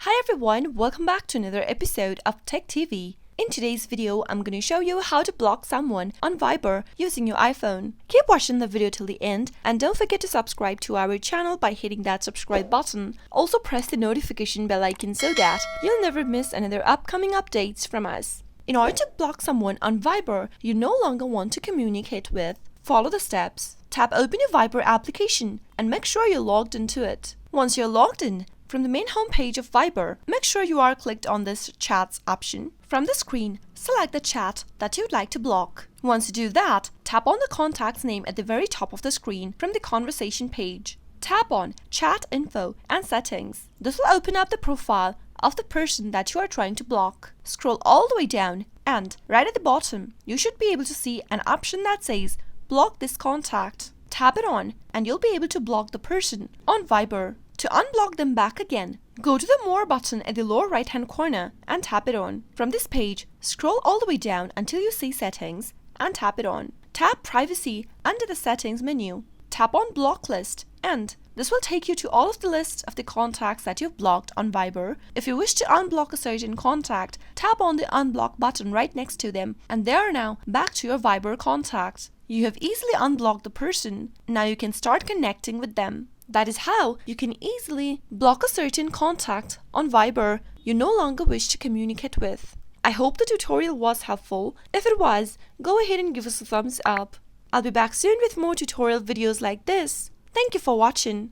Hi everyone, welcome back to another episode of Tech TV. In today's video, I'm going to show you how to block someone on Viber using your iPhone. Keep watching the video till the end and don't forget to subscribe to our channel by hitting that subscribe button. Also press the notification bell icon so that you'll never miss another upcoming updates from us. In order to block someone on Viber you no longer want to communicate with, follow the steps. Tap open your Viber application and make sure you're logged into it. Once you're logged in, from the main home page of Viber, make sure you are clicked on this Chats option. From the screen, select the chat that you'd like to block. Once you do that, tap on the contact's name at the very top of the screen from the conversation page. Tap on Chat Info and Settings. This will open up the profile of the person that you are trying to block. Scroll all the way down and right at the bottom, you should be able to see an option that says Block this contact. Tap it on and you'll be able to block the person on Viber. To unblock them back again, go to the More button at the lower right hand corner and tap it on. From this page, scroll all the way down until you see Settings and tap it on. Tap Privacy under the Settings menu. Tap on Block List and this will take you to all of the lists of the contacts that you've blocked on Viber. If you wish to unblock a certain contact, tap on the Unblock button right next to them and they are now back to your Viber contact. You have easily unblocked the person. Now you can start connecting with them. That is how you can easily block a certain contact on Viber you no longer wish to communicate with. I hope the tutorial was helpful. If it was, go ahead and give us a thumbs up. I'll be back soon with more tutorial videos like this. Thank you for watching.